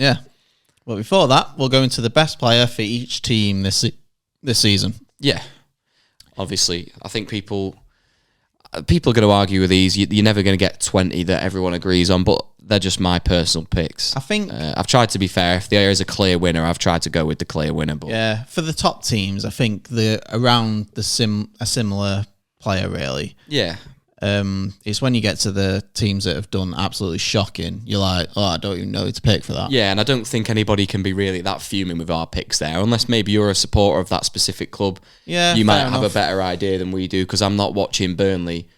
Yeah. Well, before that, we'll go into the best player for each team this season. Yeah. Obviously, I think people are going to argue with these. You're never going to get 20 that everyone agrees on, but they're just my personal picks. I think I've tried to be fair. If there is a clear winner, I've tried to go with the clear winner. But yeah, for the top teams, I think a similar player really. Yeah. It's when you get to the teams that have done absolutely shocking, you're like, oh, I don't even know who to pick for that. Yeah, and I don't think anybody can be really that fuming with our picks there, unless maybe you're a supporter of that specific club. Yeah, you might have enough. a better idea than we do, because I'm not watching Burnley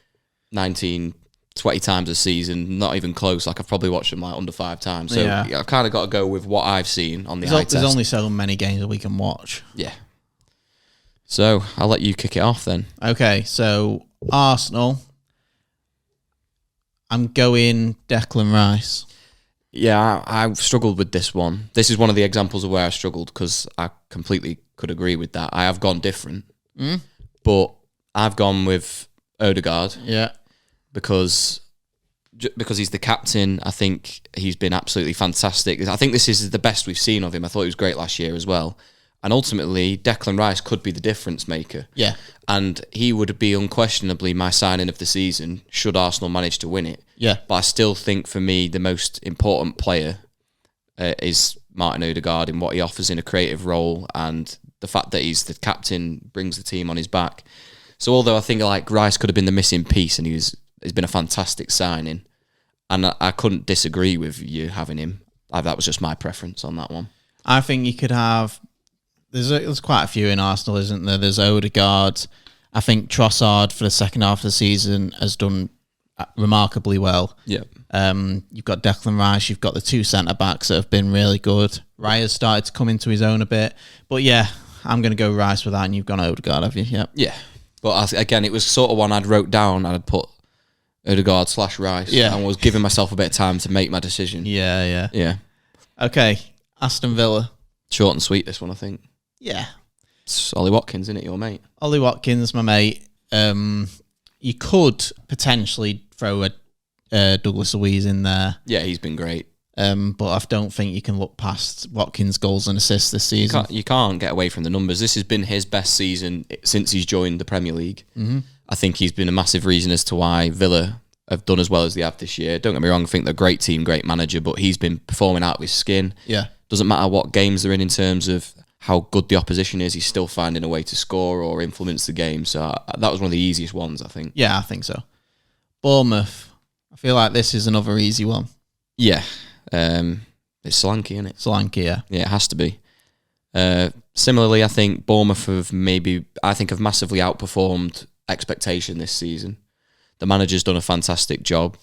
19, 20 times a season, not even close. Like, I've probably watched them like under 5 times. So yeah, I've kind of got to go with what I've seen on the eye test. There's only so many games that we can watch. Yeah. So I'll let you kick it off then. Okay, so Arsenal. I'm going Declan Rice. Yeah, I've struggled with this one. This is one of the examples of where I struggled, because I completely could agree with that. I have gone different. But I've gone with Odegaard. Yeah. Because he's the captain. I think he's been absolutely fantastic. I think this is the best we've seen of him. I thought he was great last year as well. And ultimately, Declan Rice could be the difference maker. Yeah. And he would be unquestionably my signing of the season, should Arsenal manage to win it. Yeah. But I still think, for me, the most important player is Martin Odegaard, in what he offers in a creative role, and the fact that he's the captain brings the team on his back. So although I think like Rice could have been the missing piece, and he's been a fantastic signing, and I couldn't disagree with you having him. That was just my preference on that one. I think you could have... There's quite a few in Arsenal, isn't there? There's Odegaard. I think Trossard for the second half of the season has done remarkably well. Yeah. You've got Declan Rice. You've got the 2 centre-backs that have been really good. Raya's started to come into his own a bit. But yeah, I'm going to go Rice with that, and you've gone Odegaard, have you? Yep. Yeah. But again, it was sort of one I'd wrote down, and I'd put Odegaard/Rice. Yeah. And was giving myself a bit of time to make my decision. Yeah. Yeah. Okay, Aston Villa. Short and sweet, this one, I think. Yeah. It's Ollie Watkins, isn't it, your mate? Ollie Watkins, my mate. You could potentially throw a Douglas Luiz in there. Yeah, he's been great. But I don't think you can look past Watkins' goals and assists this season. You can't get away from the numbers. This has been his best season since he's joined the Premier League. Mm-hmm. I think he's been a massive reason as to why Villa have done as well as they have this year. Don't get me wrong, I think they're a great team, great manager, but he's been performing out of his skin. Yeah. Doesn't matter what games they're in terms of how good the opposition is, he's still finding a way to score or influence the game. So that was one of the easiest ones, I think. Yeah, I think so. Bournemouth. I feel like this is another easy one. Yeah. It's Solanke, isn't it? Solanke, yeah. Yeah, it has to be. Similarly, I think Bournemouth have massively outperformed expectation this season. The manager's done a fantastic job.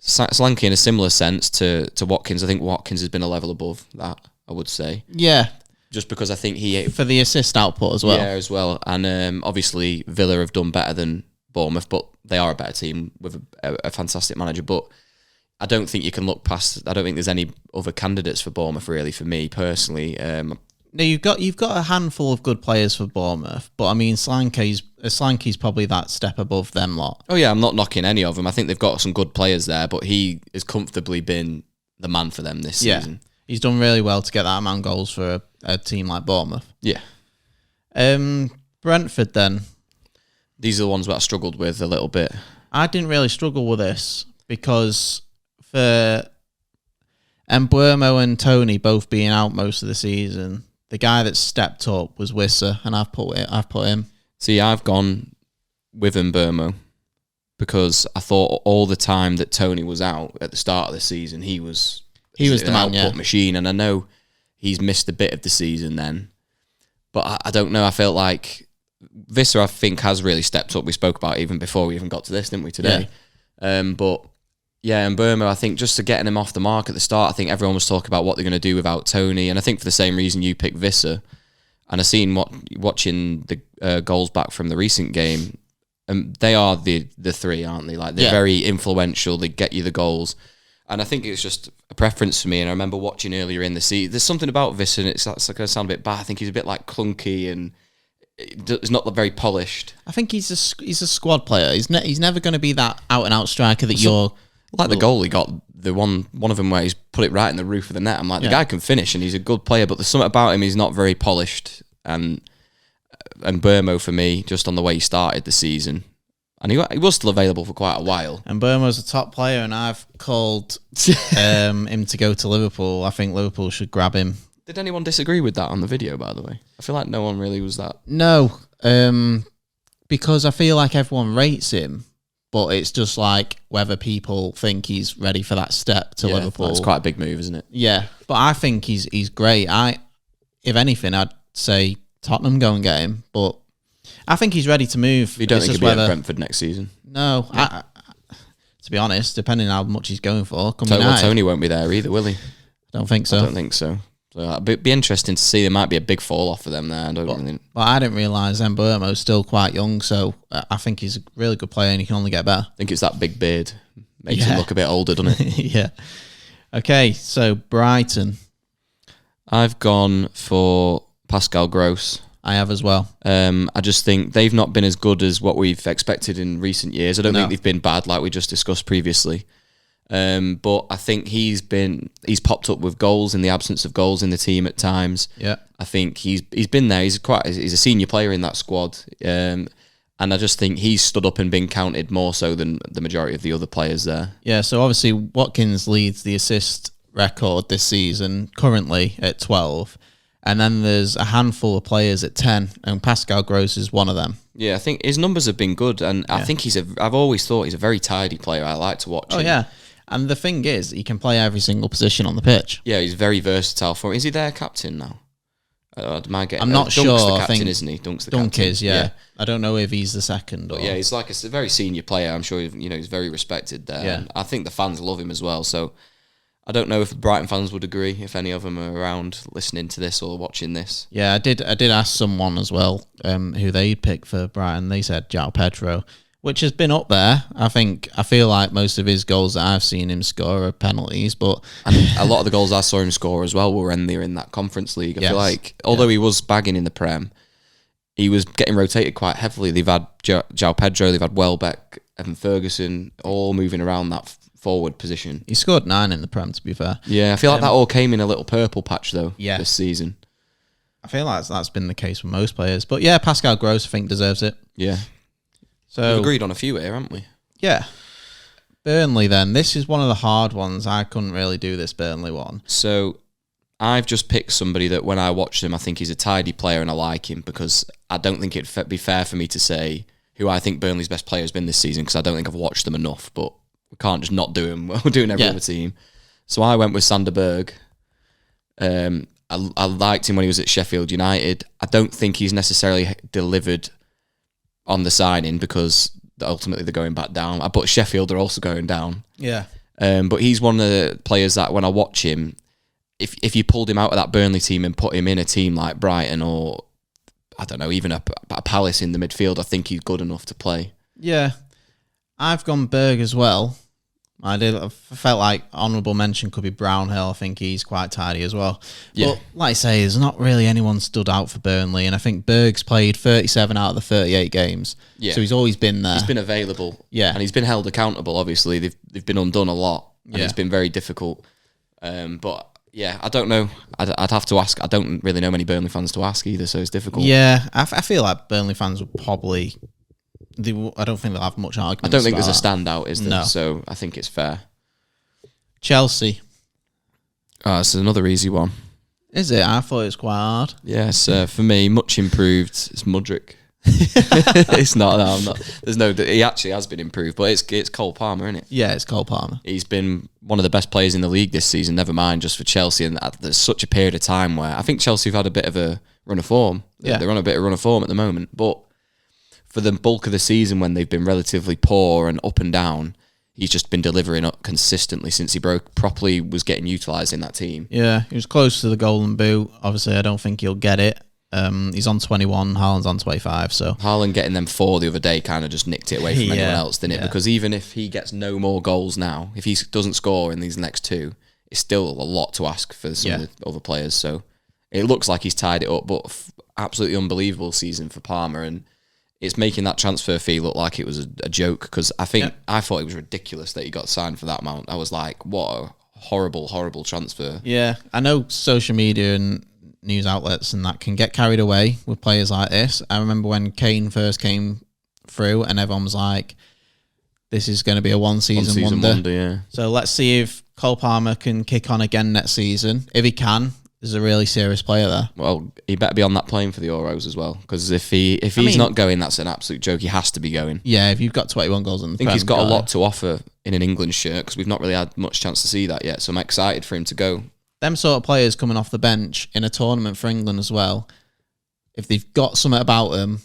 Solanke, in a similar sense to Watkins, I think Watkins has been a level above that, I would say. Yeah. Just because I think for the assist output as well. Yeah, as well. And obviously Villa have done better than Bournemouth, but they are a better team with a fantastic manager. But I don't think you can look past... I don't think there's any other candidates for Bournemouth, really, for me, personally. No, you've got a handful of good players for Bournemouth, but I mean, Solanke's probably that step above them lot. Oh yeah, I'm not knocking any of them. I think they've got some good players there, but he has comfortably been the man for them this season. He's done really well to get that amount of goals for a team like Bournemouth. Yeah. Brentford then. These are the ones that I struggled with a little bit. I didn't really struggle with this because for Mbeumo and Tony both being out most of the season, the guy that stepped up was Wissa, and I've put him. See, I've gone with Mbeumo because I thought all the time that Tony was out at the start of the season, he was the man, output machine, and I know he's missed a bit of the season then, but I don't know. I felt like Wissa, I think, has really stepped up. We spoke about it even before we even got to this, didn't we, today? Yeah. But yeah, and Burma, I think just to getting him off the mark at the start, I think everyone was talking about what they're going to do without Tony, and I think for the same reason you picked Wissa, and I've seen watching the goals back from the recent game, they are the three, aren't they? Like, they're very influential. They get you the goals. And I think it's just a preference for me. And I remember watching earlier in the season, there's something about Wissa, and it's going to sound a bit bad. I think he's a bit like clunky and he's not very polished. I think he's a squad player. He's never going to be that out and out striker that you're Like the goal he got, the one of them where he's put it right in the roof of the net. I'm like, the guy can finish and he's a good player, but there's something about him, he's not very polished. And Burmo, for me, just on the way he started the season, and he was still available for quite a while. And Burmo's a top player, and I've called him to go to Liverpool. I think Liverpool should grab him. Did anyone disagree with that on the video, by the way? I feel like no one really was that. No, because I feel like everyone rates him, but it's just like whether people think he's ready for that step to Liverpool. It's quite a big move, isn't it? Yeah, but I think he's great. If anything, I'd say Tottenham go and get him, but I think he's ready to move. You don't think he'll be at Brentford next season? No, yeah. To be honest, depending on how much he's going for. Tony won't be there either, will he? I don't think so. I don't think so. So it'd be interesting to see. There might be a big fall off for them there. But I didn't realise Mbeumo's still quite young, so I think he's a really good player and he can only get better. I think it's that big beard. Makes him look a bit older, doesn't it? Yeah. Okay, so Brighton. I've gone for Pascal Gross. I have as well. I just think they've not been as good as what we've expected in recent years. I don't think they've been bad like we just discussed previously. But I think he's popped up with goals in the absence of goals in the team at times. Yeah, I think he's been there. He's a senior player in that squad. And I just think he's stood up and been counted more so than the majority of the other players there. Yeah, so obviously Watkins leads the assist record this season, currently at 12. And then there's a handful of players at 10, and Pascal Gross is one of them. Yeah, I think his numbers have been good, and I think I've always thought he's a very tidy player. I like to watch him. Oh, yeah. And the thing is, he can play every single position on the pitch. Yeah, he's very versatile for him. Is he their captain now? I'm not sure. Dunk's the captain, isn't he? Dunk's the captain. Dunk is, yeah. I don't know if he's the second. But yeah, he's like a very senior player. I'm sure he's very respected there. Yeah. And I think the fans love him as well. So I don't know if the Brighton fans would agree, if any of them are around listening to this or watching this. Yeah, I did ask someone as well who they'd pick for Brighton. They said João Pedro, which has been up there. I feel like most of his goals that I've seen him score are penalties, but and a lot of the goals I saw him score as well were when they were in that Conference League. I feel like, although he was bagging in the Prem, he was getting rotated quite heavily. They've had João Pedro, they've had Welbeck, Evan Ferguson, all moving around that forward position. He scored 9 in the Prem, to be fair. Yeah, I feel like that all came in a little purple patch though. Yeah. This season. I feel like that's been the case for most players, but yeah, Pascal Gross I think deserves it. Yeah. So we've agreed on a few here, haven't we? Yeah. Burnley then. This is one of the hard ones. I couldn't really do this Burnley one. So I've just picked somebody that when I watch him, I think he's a tidy player and I like him because I don't think it'd be fair for me to say who I think Burnley's best player has been this season because I don't think I've watched them enough, but we can't just not do him. We're doing every other team. So I went with Sander Berg. I liked him when he was at Sheffield United. I don't think he's necessarily delivered on the signing because ultimately they're going back down. But Sheffield are also going down. Yeah. But he's one of the players that when I watch him, if you pulled him out of that Burnley team and put him in a team like Brighton or, I don't know, even a Palace in the midfield, I think he's good enough to play. Yeah. I've gone Berg as well. I felt like honourable mention could be Brownhill. I think he's quite tidy as well. Yeah. But like I say, there's not really anyone stood out for Burnley, and I think Berg's played 37 out of the 38 games. Yeah. So he's always been there. He's been available. Yeah. And he's been held accountable, obviously. They've been undone a lot, and it's been very difficult. But yeah, I don't know. I'd have to ask. I don't really know many Burnley fans to ask either, so it's difficult. Yeah, I feel like Burnley fans would probably... I don't think they'll have much argument. I don't think there's a standout, is there? No. So I think it's fair. Chelsea. Oh, it's another easy one. Is it? I thought it was quite hard. Yes, for me, much improved. It's Mudryk. It's not. No, I'm not. There's no. He actually has been improved, but it's Cole Palmer, isn't it? Yeah, it's Cole Palmer. He's been one of the best players in the league this season. Never mind just for Chelsea, and there's such a period of time where I think Chelsea have had a bit of a run of form. Yeah, they're on a bit of a run of form at the moment, but for the bulk of the season when they've been relatively poor and up and down, he's just been delivering up consistently since he properly was getting utilised in that team. Yeah, he was close to the Golden Boot. Obviously, I don't think he'll get it. He's on 21, Haaland's on 25. So Haaland getting them 4 the other day kind of just nicked it away from anyone else, didn't it? Because even if he gets no more goals now, if he doesn't score in these next 2, it's still a lot to ask for some of the other players. So it looks like he's tied it up, but absolutely unbelievable season for Palmer, and it's making that transfer fee look like it was a joke, because I thought it was ridiculous that he got signed for that amount. I was like, what a horrible transfer. Yeah, I know social media and news outlets and that can get carried away with players like this. I remember when Kane first came through and everyone was like, this is going to be a one season wonder. Yeah. So let's see if Cole Palmer can kick on again next season. If he can, there's a really serious player there. Well, he better be on that plane for the Euros as well, because if he's not going, that's an absolute joke. He has to be going. Yeah, if you've got 21 goals in the Prem, I think he's got a lot to offer in an England shirt, because we've not really had much chance to see that yet. So I'm excited for him to go. Them sort of players coming off the bench in a tournament for England as well, if they've got something about them,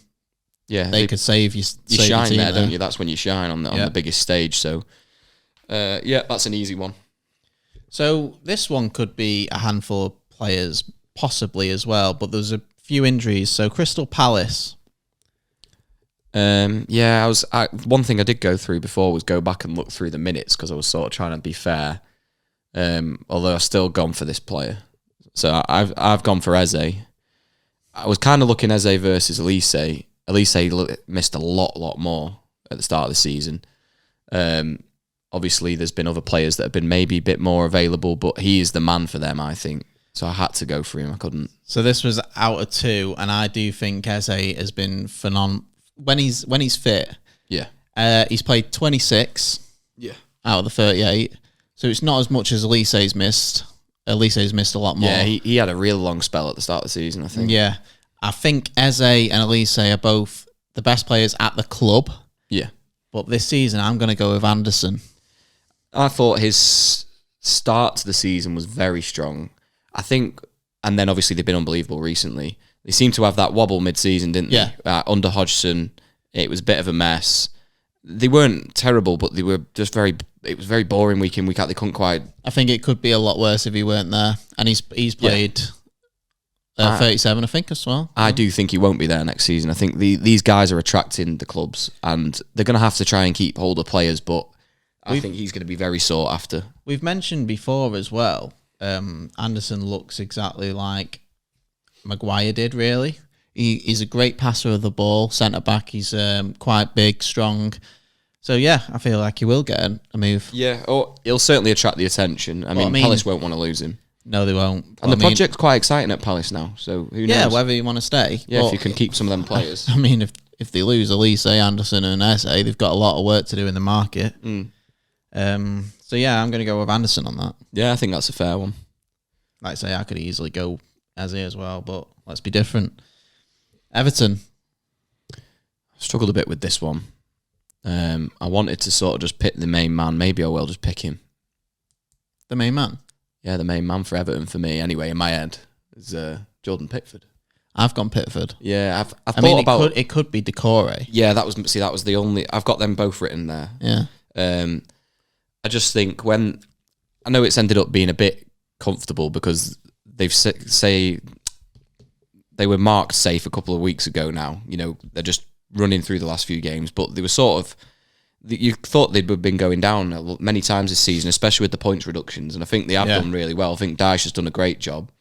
they could save you. You shine there, don't you? That's when you shine on the biggest stage. So, that's an easy one. So this one could be a handful of players, possibly as well, but there's a few injuries. So Crystal Palace. One thing I did go through before was go back and look through the minutes, because I was sort of trying to be fair. Although I've still gone for this player, so I've gone for Eze. I was kind of looking Eze versus Elise. Elise missed a lot more at the start of the season. Obviously, there's been other players that have been maybe a bit more available, but he is the man for them, I think. So I had to go for him. I couldn't. So this was out of two, and I do think Eze has been phenomenal when he's fit. Yeah. He's played 26. Yeah. Out of the 38. So it's not as much as Elise's missed. Elise's missed a lot more. Yeah, he had a real long spell at the start of the season, I think. Yeah. I think Eze and Elise are both the best players at the club. Yeah. But this season, I'm going to go with Anderson. I thought his start to the season was very strong. I think, and then obviously they've been unbelievable recently. They seem to have that wobble mid-season, didn't they? Yeah. Under Hodgson, it was a bit of a mess. They weren't terrible, but they were just it was very boring week in, week out. They couldn't quite. I think it could be a lot worse if he weren't there. And he's played 37, I think, as well. I do think he won't be there next season. I think these guys are attracting the clubs, and they're going to have to try and keep hold of players, but I think he's going to be very sought after. We've mentioned before as well, Anderson looks exactly like Maguire did, really. He's a great passer of the ball, centre-back. He's quite big, strong. So, yeah, I feel like he will get a move. Yeah, he'll certainly attract the attention. I mean, Palace won't want to lose him. No, they won't. And the project's quite exciting at Palace now, so who knows? Yeah, whether you want to stay. Yeah, if you can keep some of them players. I mean, if they lose Elise, Anderson and Eze, they've got a lot of work to do in the market. So, yeah, I'm going to go with Anderson on that. Yeah, I think that's a fair one. Like I say, I could easily go Eze as well, but let's be different. Everton. Struggled a bit with this one. I wanted to sort of just pick the main man. Maybe I will just pick him. The main man? Yeah, the main man for Everton for me, anyway, in my head, is Jordan Pickford. I've gone Pickford. Yeah, I've thought about... It could be Decore. Yeah, that was the only... I've got them both written there. Yeah. I just think when... I know it's ended up being a bit comfortable because they've say they were marked safe a couple of weeks ago now. You know, they're just running through the last few games, but they were sort of... You thought they'd been going down many times this season, especially with the points reductions, and I think they have done really well. I think Dyche has done a great job,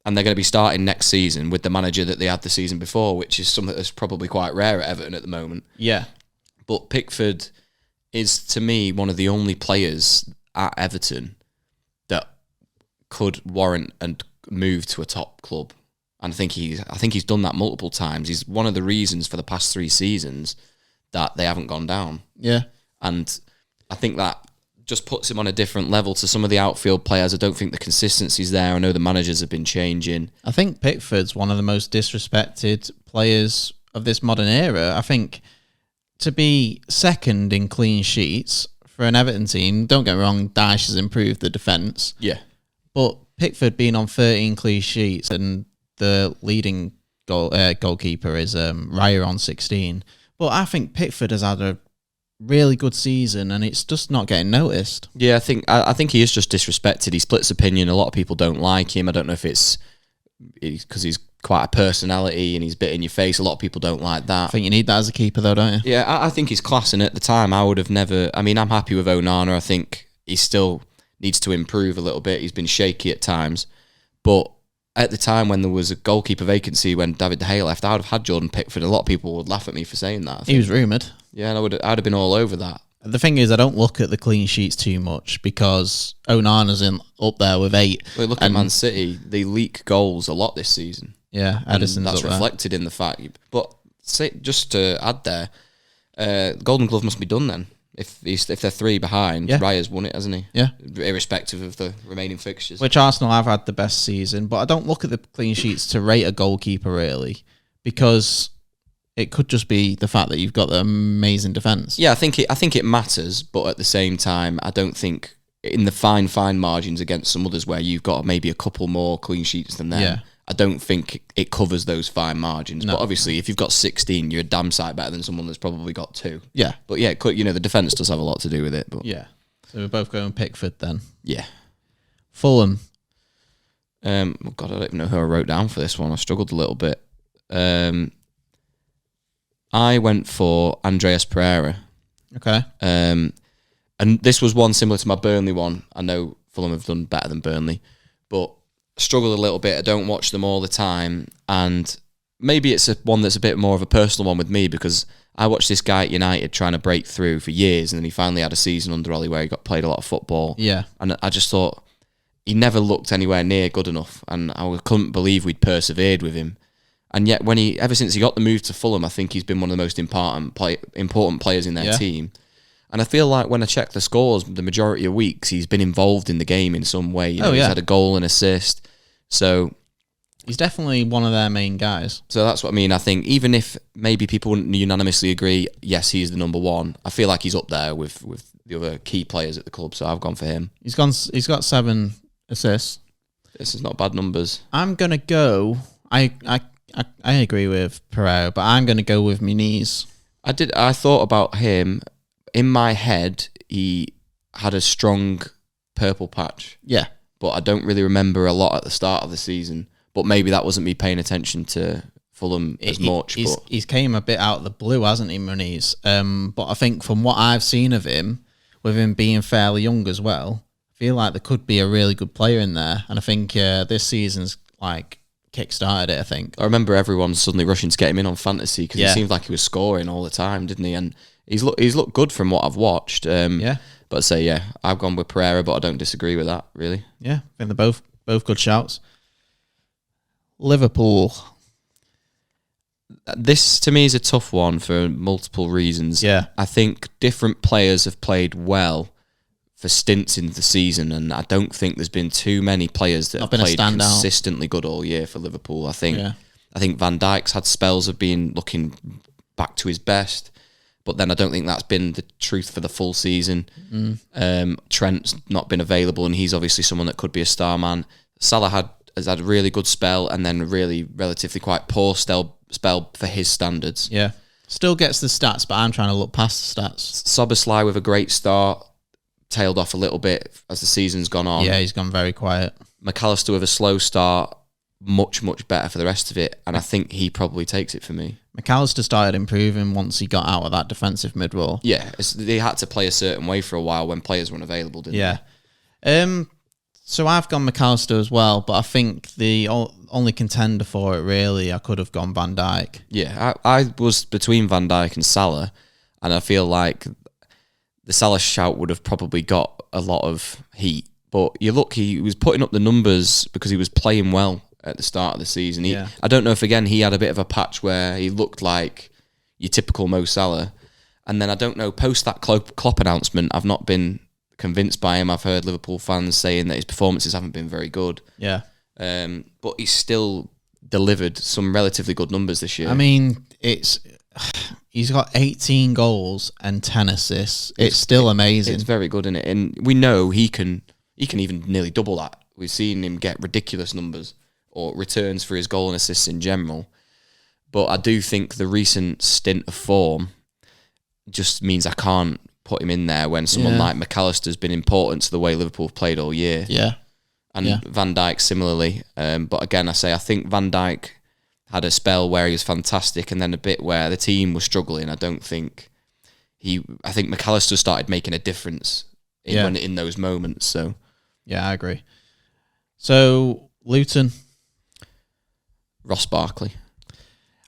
and they're going to be starting next season with the manager that they had the season before, which is something that's probably quite rare at Everton at the moment. Yeah. But Pickford is, to me, one of the only players at Everton that could warrant and move to a top club. And I think he's done that multiple times. He's one of the reasons for the past 3 seasons that they haven't gone down. Yeah. And I think that just puts him on a different level to some of the outfield players. I don't think the consistency's there. I know the managers have been changing. I think Pickford's one of the most disrespected players of this modern era. I think to be second in clean sheets for an Everton team, don't get me wrong, Dyche has improved the defence. Yeah. But Pickford being on 13 clean sheets and the leading goalkeeper is Raya on 16. But I think Pickford has had a really good season and it's just not getting noticed. Yeah, I think he is just disrespected. He splits opinion. A lot of people don't like him. I don't know if it's because he's quite a personality and he's bit in your face. A lot of people don't like that. I think you need that as a keeper though, don't you? Yeah, I think he's class, and at the time I would have never... I mean, I'm happy with Onana. I think he still needs to improve a little bit. He's been shaky at times. But at the time when there was a goalkeeper vacancy when David De Gea left, I would have had Jordan Pickford. A lot of people would laugh at me for saying that. He was rumoured. Yeah, and I'd have been all over that. The thing is, I don't look at the clean sheets too much because Onana's up there with 8. Well, look at Man City; they leak goals a lot this season. Yeah, Edison's that's up reflected in the fact. But just to add there, Golden Glove must be done then. If they're 3 behind, Raya's won it, hasn't he? Yeah, irrespective of the remaining fixtures. Which Arsenal have had the best season, but I don't look at the clean sheets to rate a goalkeeper really, because it could just be the fact that you've got the amazing defence. Yeah, I think it matters, but at the same time, I don't think in the fine margins against some others where you've got maybe a couple more clean sheets than them. Yeah. I don't think it covers those fine margins. No. But obviously, if you've got 16, you're a damn sight better than someone that's probably got 2. Yeah. But yeah, the defence does have a lot to do with it. But yeah. So we're both going Pickford then. Yeah. Fulham. God, I don't even know who I wrote down for this one. I struggled a little bit. I went for Andreas Pereira. Okay. And this was one similar to my Burnley one. I know Fulham have done better than Burnley, but struggled a little bit. I don't watch them all the time, and maybe it's one that's a bit more of a personal one with me because I watched this guy at United trying to break through for years, and then he finally had a season under Ollie where he played a lot of football. Yeah, and I just thought he never looked anywhere near good enough, and I couldn't believe we'd persevered with him. And yet, ever since he got the move to Fulham, I think he's been one of the most important players in their team. And I feel like when I check the scores, the majority of weeks, he's been involved in the game in some way. He's had a goal and assist. So he's definitely one of their main guys. So that's what I mean. I think even if maybe people wouldn't unanimously agree, yes, he's the number 1, I feel like he's up there with the other key players at the club. So I've gone for him. He's got 7 assists. This is not bad numbers. I'm going to go... I agree with Pereira, but I'm going to go with Muniz. I thought about him. In my head, he had a strong purple patch. Yeah. But I don't really remember a lot at the start of the season. But maybe that wasn't me paying attention to Fulham as much. He's came a bit out of the blue, hasn't he, Muniz? But I think from what I've seen of him, with him being fairly young as well, I feel like there could be a really good player in there. And I think this season's kick-started it, I think. I remember everyone suddenly rushing to get him in on fantasy because he seemed like he was scoring all the time, didn't he? And he's looked good from what I've watched. But I'd say, I've gone with Pereira, but I don't disagree with that, really. Yeah, I think they're both good shouts. Liverpool. This, to me, is a tough one for multiple reasons. Yeah. I think different players have played well for stints in the season, and I don't think there's been too many players that have played consistently good all year for Liverpool. I think Van Dijk's had spells of looking back to his best, but then I don't think that's been the truth for the full season. Trent's not been available, and he's obviously someone that could be a star man. Salah has had a really good spell, and then a really relatively quite poor spell for his standards. Yeah, still gets the stats, but I'm trying to look past the stats. Szoboszlai with a great start, tailed off a little bit as the season's gone on. Yeah, he's gone very quiet. McAllister with a slow start, much better for the rest of it, and I think he probably takes it for me. McAllister started improving once he got out of that defensive mid-roll. Yeah, they had to play a certain way for a while when players weren't available, didn't they? So I've gone McAllister as well, but I think the only contender for it, really, I could have gone Van Dijk. Yeah, I was between Van Dijk and Salah, and I feel like the Salah shout would have probably got a lot of heat. But you look, he was putting up the numbers because he was playing well at the start of the season. I don't know if, again, he had a bit of a patch where he looked like your typical Mo Salah. And then I don't know, post that Klopp announcement, I've not been convinced by him. I've heard Liverpool fans saying that his performances haven't been very good. Yeah. But he's still delivered some relatively good numbers this year. I mean, he's got 18 goals and 10 assists. It's still amazing. It's very good, isn't it? And we know he can even nearly double that. We've seen him get ridiculous numbers or returns for his goal and assists in general. But I do think the recent stint of form just means I can't put him in there when someone like McAllister's been important to the way Liverpool have played all year. Yeah. And Van Dijk similarly. But again, I think Van Dijk had a spell where he was fantastic and then a bit where the team was struggling. I think McAllister started making a difference in those moments. So yeah, I agree. So Luton. Ross Barkley.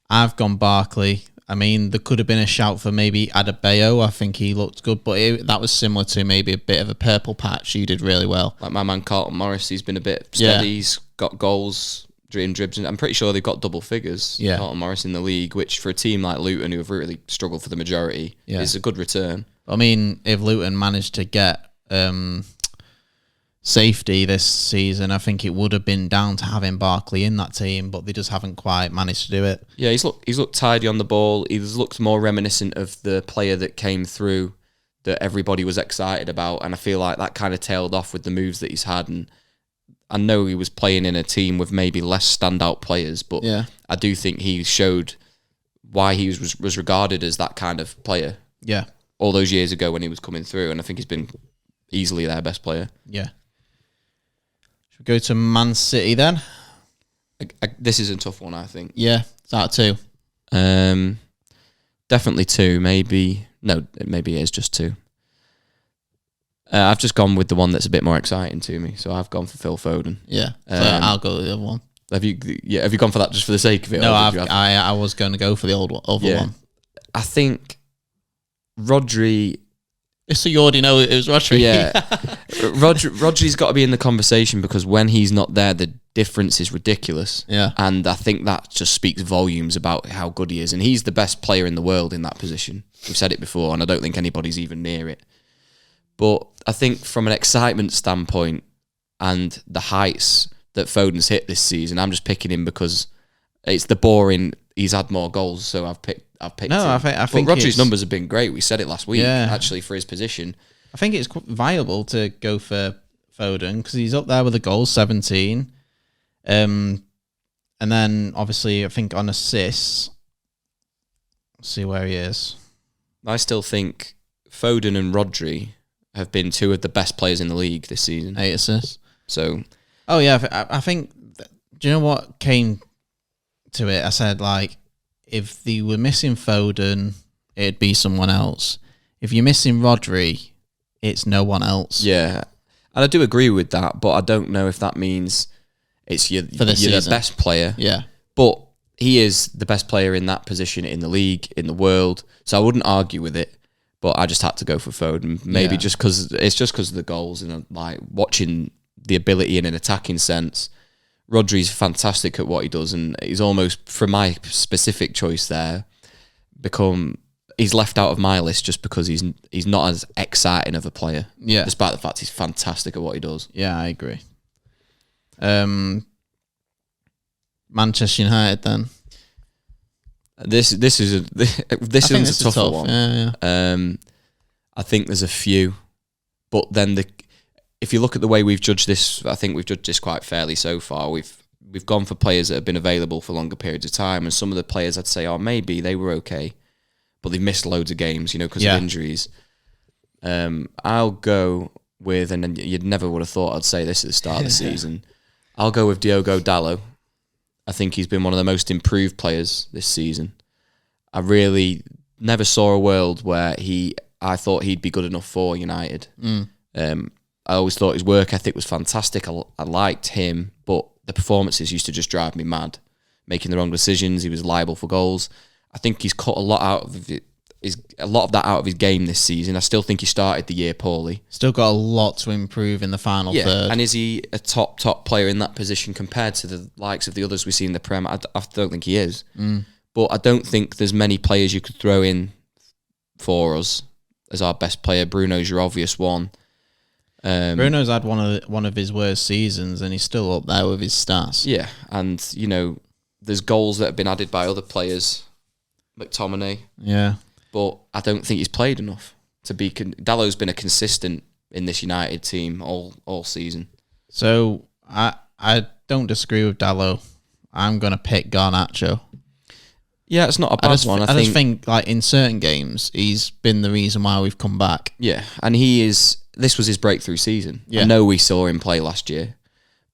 I've gone Barkley. I mean, there could have been a shout for maybe Adebayo. I think he looked good, but that was similar to maybe a bit of a purple patch. He did really well. Like my man Carlton Morris, he's been a bit steady. He's got goals, dribs. I'm pretty sure they've got double figures. Yeah. Carlton Morris in the league, which for a team like Luton, who have really struggled for the majority, is a good return. I mean, if Luton managed to get safety this season, I think it would have been down to having Barkley in that team, but they just haven't quite managed to do it. Yeah, he's looked tidy on the ball. He's looked more reminiscent of the player that came through that everybody was excited about, and I feel like that kind of tailed off with the moves that he's had. And I know he was playing in a team with maybe less standout players, but I do think he showed why he was regarded as that kind of player. Yeah, all those years ago when he was coming through, and I think he's been easily their best player. Yeah. Should we go to Man City then? This is a tough one, I think. Yeah, it's out of 2. Definitely 2. Maybe it is just 2. I've just gone with the one that's a bit more exciting to me, so I've gone for Phil Foden. Yeah, so I'll go with the other one. Have you gone for that just for the sake of it? No, I was going to go for the other one. I think Rodri. So you already know it was Rodri. Yeah. Rodri's got to be in the conversation because when he's not there, the difference is ridiculous. Yeah. And I think that just speaks volumes about how good he is. And he's the best player in the world in that position. We've said it before, and I don't think anybody's even near it. But I think from an excitement standpoint and the heights that Foden's hit this season, I'm just picking him because it's the boring, he's had more goals, so I've picked him. I think Rodri's numbers have been great. We said it last week, actually, for his position. I think it's viable to go for Foden because he's up there with the goals, 17. And then, obviously, I think on assists, let's see where he is. I still think Foden and Rodri have been 2 of the best players in the league this season. 8 assists. So, oh yeah, I think. Do you know what came to it? I said if they were missing Foden, it'd be someone else. If you're missing Rodri, it's no one else. Yeah, and I do agree with that, but I don't know if that means you're the best player. Yeah, but he is the best player in that position in the league, in the world. So I wouldn't argue with it. But I just had to go for Foden, maybe just because of the goals and watching the ability in an attacking sense. Rodri's fantastic at what he does, and he's almost, for my specific choice there, he's left out of my list just because he's not as exciting of a player. Yeah, despite the fact he's fantastic at what he does. Yeah, I agree. Manchester United then. This is a tougher one. Yeah. I think there's a few, but then if you look at the way we've judged this, I think we've judged this quite fairly so far. We've gone for players that have been available for longer periods of time, and some of the players I'd say, maybe they were okay, but they've missed loads of games, because of injuries. I'll go with, and you'd never would have thought I'd say this at the start of the season. I'll go with Diogo Dalot. I think he's been one of the most improved players this season. I really never saw a world where I thought he'd be good enough for United. I always thought his work ethic was fantastic. I liked him, but the performances used to just drive me mad. Making the wrong decisions, he was liable for goals. I think he's cut a lot of that out of his game this season. I still think he started the year poorly. Still got a lot to improve in the final third. And is he a top player in that position compared to the likes of the others we see in the Prem? I don't think he is. But I don't think there's many players you could throw in for us as our best player. Bruno's your obvious one. Bruno's had one of his worst seasons, and he's still up there with his stats. Yeah, and there's goals that have been added by other players, McTominay. Yeah, but I don't think he's played enough to be. Dalot's been a consistent in this United team all season. So I don't disagree with Dalot. I'm gonna pick Garnacho. Yeah, it's not a bad one. I just think in certain games he's been the reason why we've come back. Yeah, and he is. This was his breakthrough season. Yeah. I know we saw him play last year,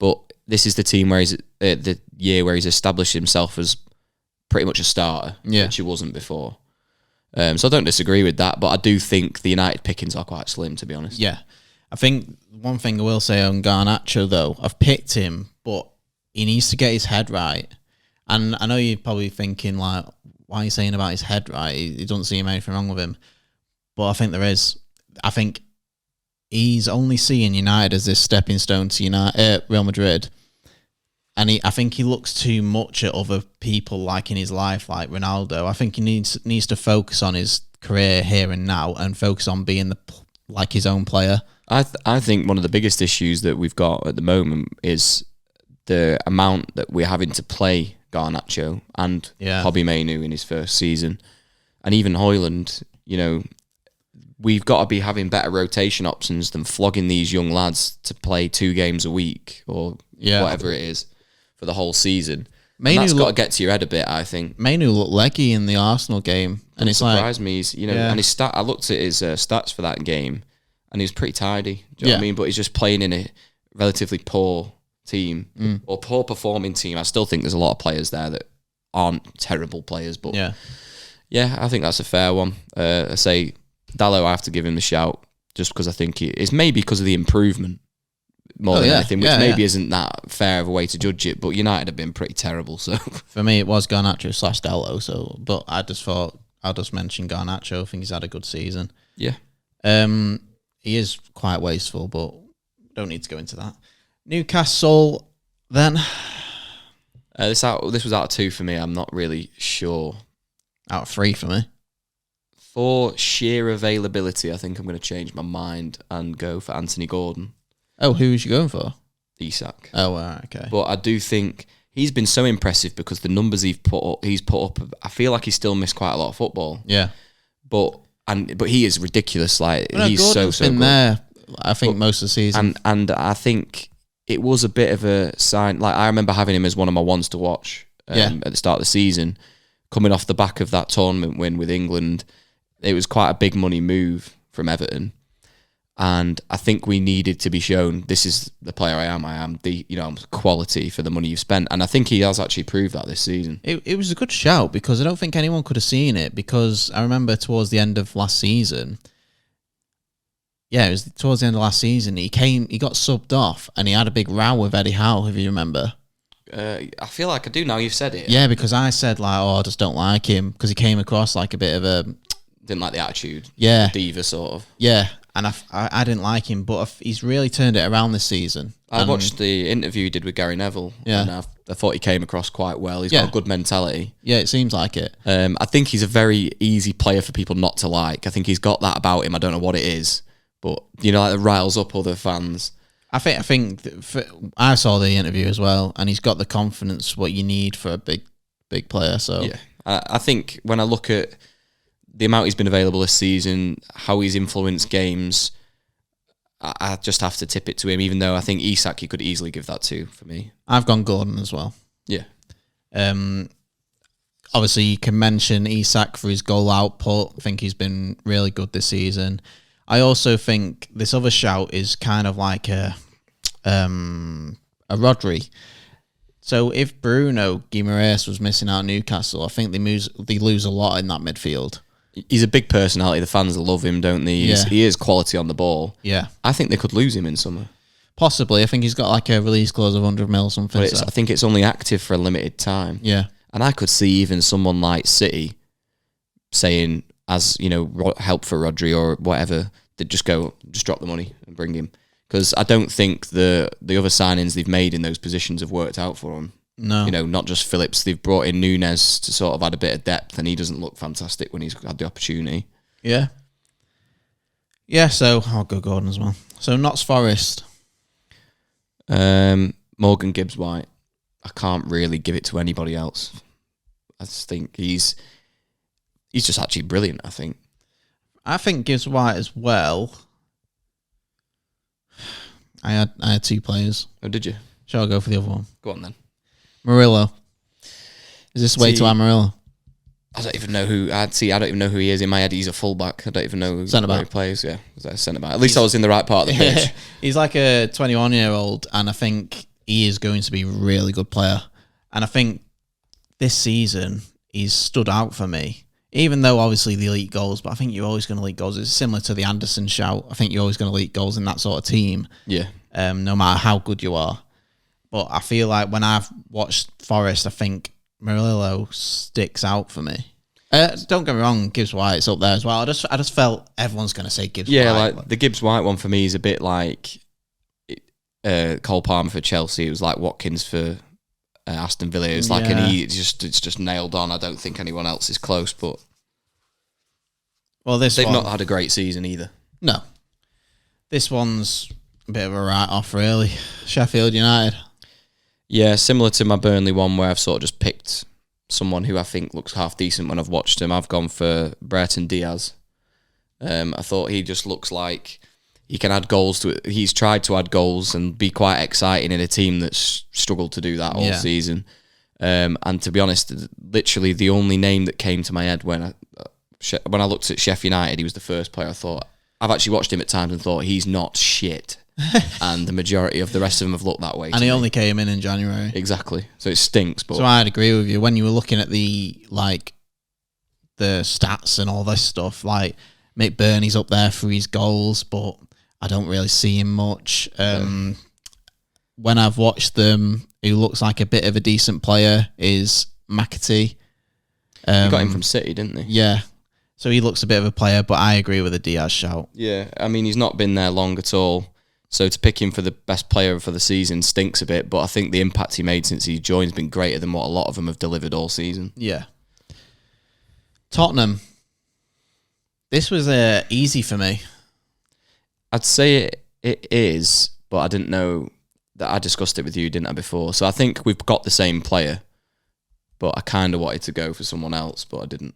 but this is the team where he's the year where he's established himself as pretty much a starter, which he wasn't before. So I don't disagree with that, but I do think the United pickings are quite slim, to be honest. Yeah, I think one thing I will say on Garnacho though, I've picked him, but he needs to get his head right. And I know you're probably thinking, like, why are you saying about his head, right? He doesn't seem anything wrong with him. But I think there is. I think he's only seeing United as this stepping stone to Real Madrid. And I think he looks too much at other people like in his life, like Ronaldo. I think he needs to focus on his career here and now and focus on being like his own player. I think one of the biggest issues that we've got at the moment is the amount that we're having to play Garnacho and Hobby Mainu in his first season, and even Højlund. We've got to be having better rotation options than flogging these young lads to play 2 games a week or whatever it is for the whole season. And that's got to get to your head a bit, I think. Mainu looked leggy in the Arsenal game, and it surprised me. And his I looked at his stats for that game, and he was pretty tidy. Do you know what I mean? But he's just playing in a relatively poor team or poor performing team. I still think there's a lot of players there that aren't terrible players, but yeah, I think that's a fair one. I say Dallo, I have to give him the shout just because I think it's maybe because of the improvement more than anything, which maybe isn't that fair of a way to judge it. But United have been pretty terrible. So for me, it was Garnacho / Dallo. So, but I just thought I'll just mention Garnacho. I think he's had a good season. Yeah, he is quite wasteful, but don't need to go into that. Newcastle, then. This was out of 2 for me. I'm not really sure. Out of 3 for me. For sheer availability, I think I'm going to change my mind and go for Anthony Gordon. Oh, who was you going for? Isak. Oh, okay. But I do think he's been so impressive because the numbers he's put up. I feel like he's still missed quite a lot of football. Yeah. But he is ridiculous. Like he's Gordon's so been good. There, I think, most of the season. And I think it was a bit of a sign. Like I remember having him as one of my ones to watch at the start of the season, coming off the back of that tournament win with England. It was quite a big money move from Everton, and I think we needed to be shown this is the player I am. I am the quality for the money you've spent, and I think he has actually proved that this season. It was a good shout because I don't think anyone could have seen it, because I remember towards the end of last season. Yeah, it was towards the end of last season. He got subbed off, and he had a big row with Eddie Howe, if you remember. I feel like I do now you've said it. Yeah, because I said I just don't like him because he came across like a bit of a. Didn't like the attitude. Yeah. Diva sort of. Yeah, and I didn't like him, but he's really turned it around this season. I watched the interview he did with Gary Neville, and I thought he came across quite well. He's got a good mentality. Yeah, it seems like it. I think he's a very easy player for people not to like. I think he's got that about him. I don't know what it is, but like it riles up other fans. I think I saw the interview as well, and he's got the confidence what you need for a big player. So yeah, I think when I look at the amount he's been available this season, how he's influenced games, I just have to tip it to him, even though I think Isak you could easily give that to for me. I've gone Gordon as well. Yeah. Obviously, you can mention Isak for his goal output. I think he's been really good this season. I also think this other shout is kind of like a Rodri. So if Bruno Guimaraes was missing out Newcastle, I think they lose a lot in that midfield. He's a big personality. The fans love him, don't they? He is quality on the ball. Yeah. I think they could lose him in summer. Possibly. I think he's got like a release clause of 100 mil or something. But I think it's only active for a limited time. Yeah. And I could see even someone like City saying, as help for Rodri or whatever, they'd just drop the money and bring him. Because I don't think the other signings they've made in those positions have worked out for him. No. Not just Phillips. They've brought in Núñez to sort of add a bit of depth, and he doesn't look fantastic when he's had the opportunity. Yeah. Yeah, so I'll go Gordon as well. So Notts Forest. Morgan Gibbs-White. I can't really give it to anybody else. I just think he's just actually brilliant, I think. I think Gibbs-White as well. I had 2 players. Oh, did you? Shall I go for the other one? Go on then. Murillo. Is this way to Amarillo? I don't even know who. I don't even know who he is. In my head, he's a fullback. I don't even know where he plays. Yeah, centre back. At least I was in the right part of the pitch. He's like a 21-year-old, and I think he is going to be a really good player. And I think this season he's stood out for me. Even though obviously the elite goals, but I think you're always going to elite goals. It's similar to the Anderson shout. I think you're always going to elite goals in that sort of team. Yeah. No matter how good you are. But I feel like when I've watched Forest, I think Murillo sticks out for me. Don't get me wrong, Gibbs White's up there as well. I just felt everyone's going to say Gibbs White. Yeah, like the Gibbs White one for me is a bit like Cole Palmer for Chelsea. It was like Watkins for Aston Villa. It's like it's just nailed on. I don't think anyone else is close, but they've not had a great season either. No, this one's a bit of a write-off, really. Sheffield United. Yeah, similar to my Burnley one where I've sort of just picked someone who I think looks half decent when I've watched him. I've gone for Brereton Diaz. I thought he just looks like he can add goals to it. He's tried to add goals and be quite exciting in a team that's struggled to do that all season. And to be honest, literally the only name that came to my head when I looked at Sheffield United, he was the first player I thought. I've actually watched him at times and thought he's not shit. And the majority of the rest of them have looked that way. And he only came in January. Exactly. So it stinks. But so I'd agree with you. When you were looking at the stats and all this stuff, like Mick Burney's up there for his goals, but I don't really see him much. When I've watched them, who looks like a bit of a decent player is McAtee. You got him from City, didn't he? Yeah. So he looks a bit of a player, but I agree with the Diaz shout. Yeah, I mean, he's not been there long at all. So to pick him for the best player for the season stinks a bit, but I think the impact he made since he joined has been greater than what a lot of them have delivered all season. Yeah. Tottenham. This was easy for me. I'd say it is, but I didn't know that I discussed it with you, didn't I, before? So I think we've got the same player, but I kind of wanted to go for someone else, but I didn't.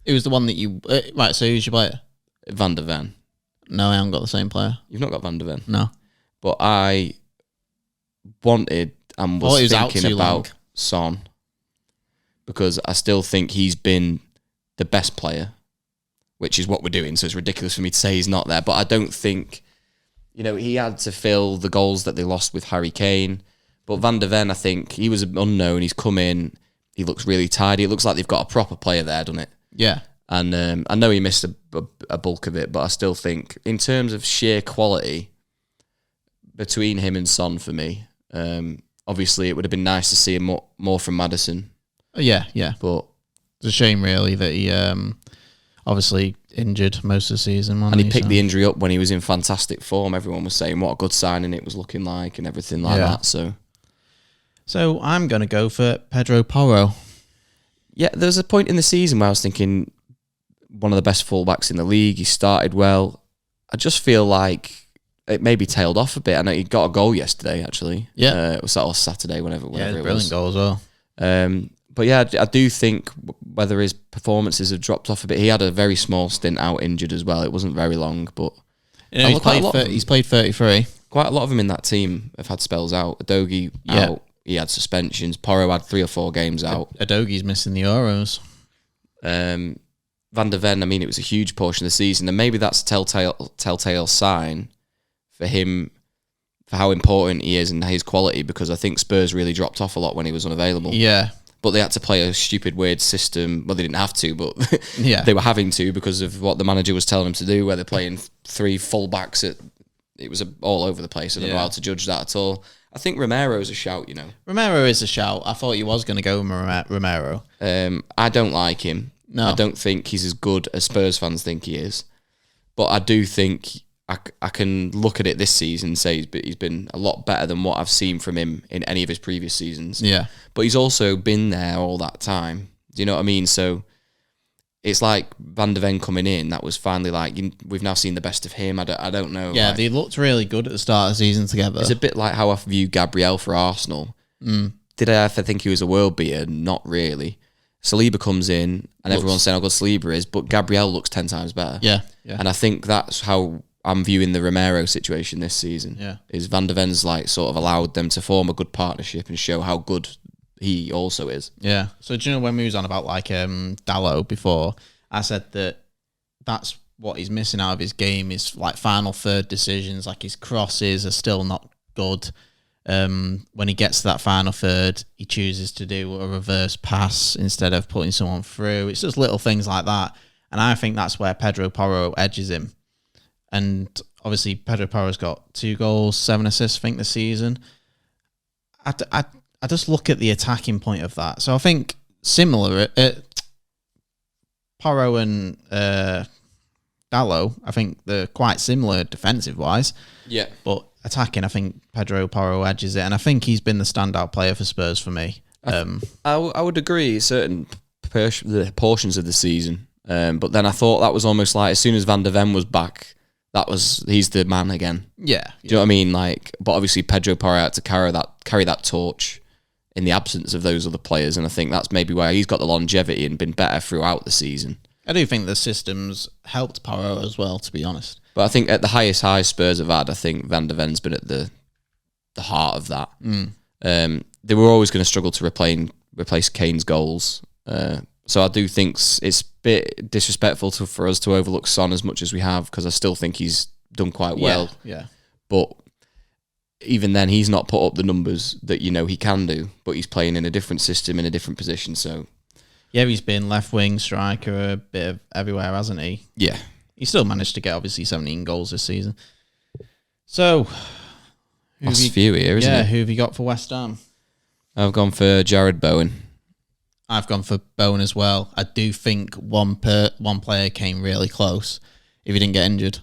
It was the one that you... right, so who's your player? Van der Ven. No, I haven't got the same player. You've not got Van der Ven? No. But I wanted and was thinking about Son because I still think he's been the best player, which is what we're doing, so it's ridiculous for me to say he's not there. But I don't think... he had to fill the goals that they lost with Harry Kane. But Van der Ven, I think, he was unknown. He's come in. He looks really tidy. It looks like they've got a proper player there, doesn't it? Yeah. And I know he missed a bulk of it, but I still think, in terms of sheer quality, between him and Son for me, obviously it would have been nice to see him more from Maddison. Yeah. But it's a shame, really, that he obviously injured most of the season. And he picked the injury up when he was in fantastic form. Everyone was saying what a good signing it was looking like and everything like that. So I'm going to go for Pedro Porro. Yeah, there was a point in the season where I was thinking one of the best fullbacks in the league. He started well. I just feel like it maybe tailed off a bit. I know he got a goal yesterday, actually. Yeah. It was Saturday, whenever it was. Brilliant goal as well. But yeah, I do think whether his performances have dropped off a bit. He had a very small stint out injured as well. It wasn't very long, but he's played 33. Quite a lot of them in that team have had spells out. Adogi out. He had suspensions. Porro had 3 or 4 games out. Adogi's missing the Euros. Van der Ven, I mean, it was a huge portion of the season, and maybe that's a telltale sign for him, for how important he is and his quality, because I think Spurs really dropped off a lot when he was unavailable. Yeah. But they had to play a stupid, weird system. Well, they didn't have to, but they were having to because of what the manager was telling them to do, where they're playing 3 full-backs. It was all over the place. I don't know how to judge that at all. I think Romero's a shout, Romero is a shout. I thought he was going to go with Romero. I don't like him. No. I don't think he's as good as Spurs fans think he is. But I do think I can look at it this season and say he's been a lot better than what I've seen from him in any of his previous seasons. Yeah. But he's also been there all that time. Do you know what I mean? So it's like Van der Ven coming in. That was finally like, we've now seen the best of him. I don't know. Yeah, they looked really good at the start of the season together. It's a bit like how I view Gabriel for Arsenal. Did I ever think he was a world beater? Not really. Saliba comes in and everyone's saying how good Saliba is, but Gabriel looks 10 times better. Yeah. And I think that's how I'm viewing the Romero situation this season. Yeah. Is Van der Ven's sort of allowed them to form a good partnership and show how good he also is. Yeah. So do you know when we was on about Dalot before, I said that's what he's missing out of his game is final third decisions, his crosses are still not good. When he gets to that final third, he chooses to do a reverse pass instead of putting someone through. It's just little things like that. And I think that's where Pedro Porro edges him. And obviously Pedro Porro's got 2 goals, 7 assists, I think, this season. I just look at the attacking point of that. So I think similar. Porro and Dallo, I think they're quite similar defensive-wise. Yeah. But attacking, I think Pedro Porro edges it, and I think he's been the standout player for Spurs for me. I would agree certain portions of the season, but then I thought that was almost like as soon as Van der Ven was back, he's the man again. Yeah. Do you know what I mean? Like, but obviously Pedro Porro had to carry that torch in the absence of those other players, and I think that's maybe why he's got the longevity and been better throughout the season. I do think the systems helped Porro as well, to be honest. But I think at the highest high Spurs have had, I think Van der Ven's been at the heart of that. They were always going to struggle to replace Kane's goals. So I do think it's a bit disrespectful for us to overlook Son as much as we have, because I still think he's done quite well. Yeah. But even then, he's not put up the numbers that he can do, but he's playing in a different system, in a different position. So yeah, he's been left wing, striker, a bit of everywhere, hasn't he? Yeah. He still managed to get, obviously, 17 goals this season. So, last few here, isn't it? Yeah, who have you got for West Ham? I've gone for Jared Bowen. I've gone for Bowen as well. I do think one player came really close if he didn't get injured.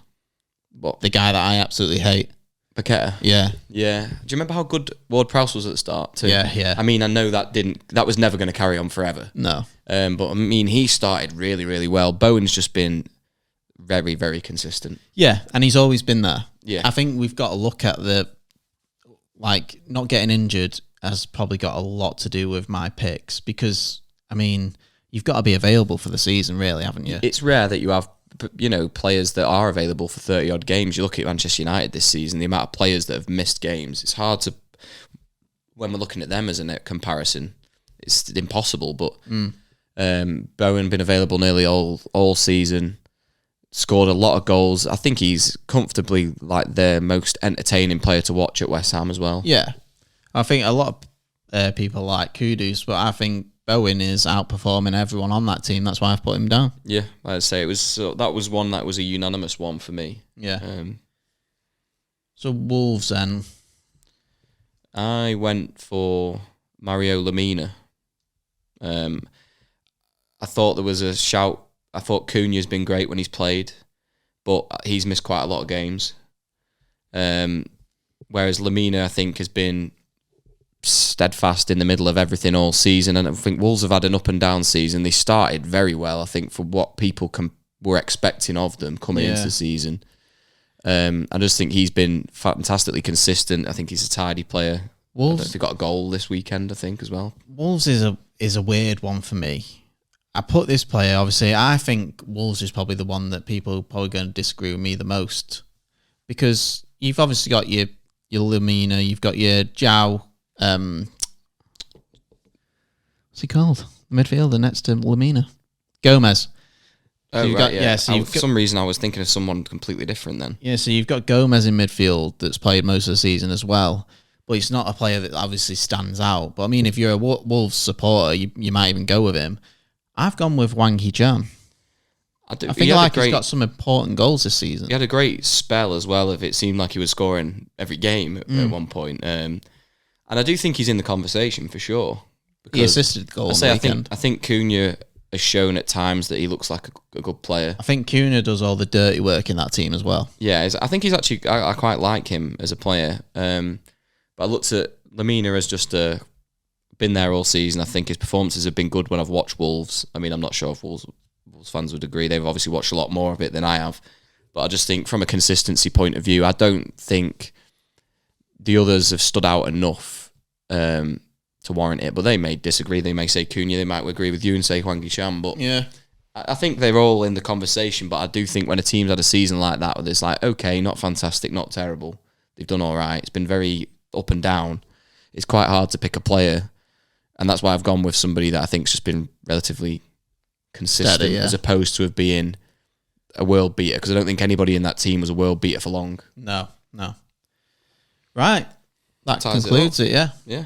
What? The guy that I absolutely hate. Paqueta? Yeah. Yeah. Do you remember how good Ward-Prowse was at the start too? Yeah. I mean, I know that was never going to carry on forever. No. But I mean, he started really, really well. Bowen's just been very, very consistent. Yeah, and he's always been there. Yeah. I think we've got to look at not getting injured has probably got a lot to do with my picks, because, I mean, you've got to be available for the season, really, haven't you? It's rare that you have, players that are available for 30-odd games. You look at Manchester United this season, the amount of players that have missed games. It's hard to, when we're looking at them as a comparison, it's impossible. But Bowen been available nearly all season, scored a lot of goals. I think he's comfortably like the most entertaining player to watch at West Ham as well. Yeah. I think a lot of people like Kudus, but I think Bowen is outperforming everyone on that team. That's why I've put him down. Yeah, I'd say that was one that was a unanimous one for me. Yeah. So Wolves then. I went for Mario Lemina. I thought there was a shout. I thought Cunha's been great when he's played, but he's missed quite a lot of games. Whereas Lemina, I think, has been steadfast in the middle of everything all season, and I think Wolves have had an up and down season. They started very well, I think, for what people were expecting of them coming into the season. I just think he's been fantastically consistent. I think he's a tidy player. Wolves, they got a goal this weekend, I think, as well. Wolves is a weird one for me. I put this player, obviously, I think Wolves is probably the one that people are probably going to disagree with me the most, because you've obviously got your Lemina, you've got your João. What's he called? The midfielder next to Lemina. Gomez. Oh, so right, yeah. So for some reason, I was thinking of someone completely different then. Yeah, so you've got Gomez in midfield that's played most of the season as well, but he's not a player that obviously stands out. But I mean, if you're a Wolves supporter, you might even go with him. I've gone with Wang Hee-chan. I think he's got some important goals this season. He had a great spell as well. If it seemed like he was scoring every game at one point. And I do think he's in the conversation for sure. He assisted the goal on the weekend. I think Cunha has shown at times that he looks like a good player. I think Cunha does all the dirty work in that team as well. Yeah, I think he's actually... I quite like him as a player. But I looked at Lemina as just been there all season. I think his performances have been good when I've watched Wolves. I mean, I'm not sure if Wolves fans would agree. They've obviously watched a lot more of it than I have. But I just think from a consistency point of view, I don't think the others have stood out enough to warrant it. But they may disagree. They may say Cunha. They might agree with you and say Hwang Hee-chan. But yeah, I think they're all in the conversation. But I do think when a team's had a season like that, where it's like, okay, not fantastic, not terrible, they've done all right. It's been very up and down. It's quite hard to pick a player. And that's why I've gone with somebody that I think's just been relatively consistent, steady, as opposed to being a world beater, because I don't think anybody in that team was a world beater for long. No. Right. That concludes it, yeah. Yeah.